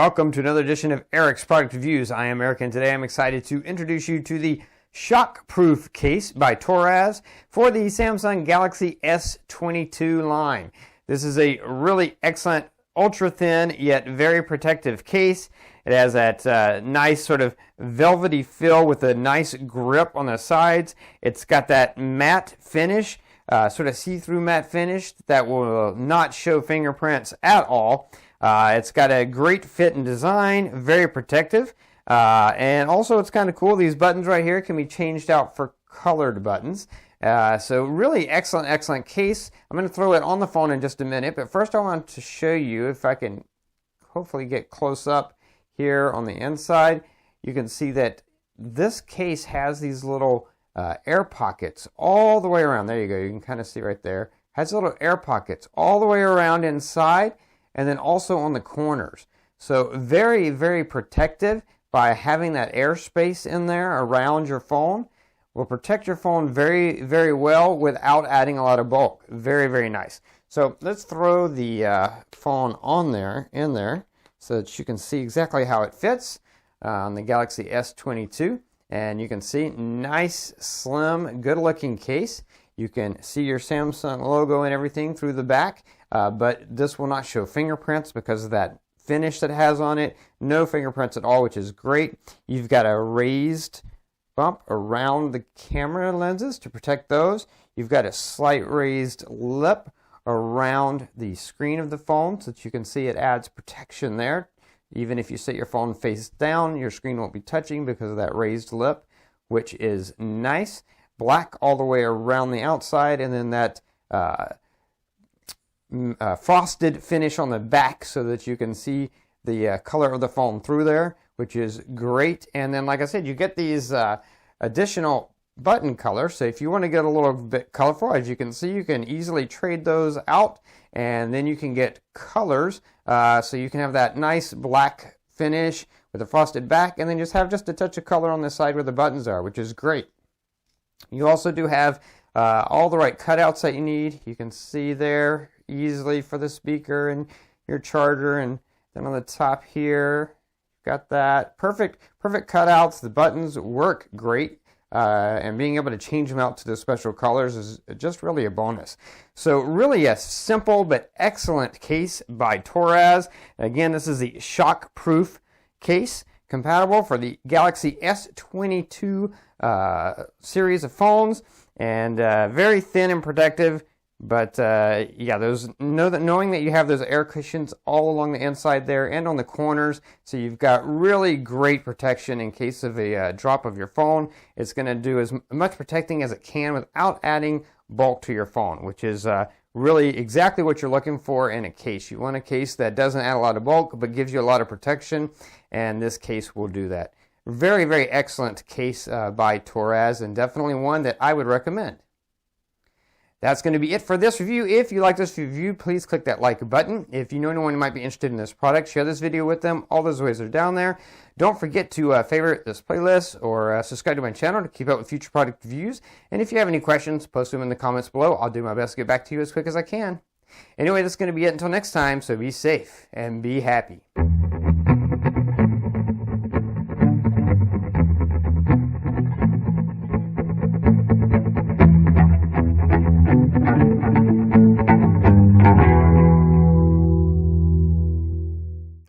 Welcome to another edition of Eric's Product Reviews. I am Eric, and today I'm excited to introduce you to the Shockproof case by Torras for the Samsung Galaxy S22 line. This is a really excellent, ultra-thin, yet very protective case. It has that nice sort of velvety feel with a nice grip on the sides. It's got that matte finish, sort of see-through matte finish that will not show fingerprints at all. It's got a great fit and design, very protective, and also it's kind of cool. These buttons right here can be changed out for colored buttons. So really excellent case. I'm going to throw it on the phone in just a minute, but first I want to show you, if I can hopefully get close up here on the inside, you can see that this case has these little air pockets all the way around. There you go. You can kind of see right there. Has little air pockets all the way around inside, and then also on the corners. So very protective by having that airspace in there around your phone. Will protect your phone very well without adding a lot of bulk. Very nice. So let's throw the phone in there so that you can see exactly how it fits on the Galaxy S22. And you can see nice, slim, good looking case. You can see your Samsung logo and everything through the back, but this will not show fingerprints because of that finish that it has on it. No fingerprints at all, which is great. You've got a raised bump around the camera lenses to protect those. You've got a slight raised lip around the screen of the phone so that you can see it adds protection there. Even if you set your phone face down, your screen won't be touching because of that raised lip, which is nice. Black all the way around the outside, and then that frosted finish on the back so that you can see the color of the phone through there, which is great. And then, like I said, you get these additional button colors. So if you want to get a little bit colorful, as you can see, you can easily trade those out, and then you can get colors. So you can have that nice black finish with a frosted back, and then just have just a touch of color on the side where the buttons are, which is great. You also do have all the right cutouts that you need. You can see there easily for the speaker and your charger, and then on the top here, got that perfect cutouts. The buttons work great, and being able to change them out to the special colors is just really a bonus. So really a simple but excellent case by Torras. Again, this is the Shockproof case, compatible for the Galaxy S22 series of phones, and very thin and protective. But yeah, knowing that you have those air cushions all along the inside there and on the corners, so you've got really great protection in case of a drop of your phone. It's going to do as much protecting as it can without adding bulk to your phone, which is really exactly what you're looking for in a case. You want a case that doesn't add a lot of bulk but gives you a lot of protection, and this case will do that. Very excellent case by Torras, and definitely one that I would recommend. That's going to be it for this review. If you like this review, please click that like button. If you know anyone who might be interested in this product, share this video with them. All those ways are down there. Don't forget to favorite this playlist or subscribe to my channel to keep up with future product reviews. And if you have any questions, post them in the comments below. I'll do my best to get back to you as quick as I can. Anyway, that's going to be it until next time, so be safe and be happy.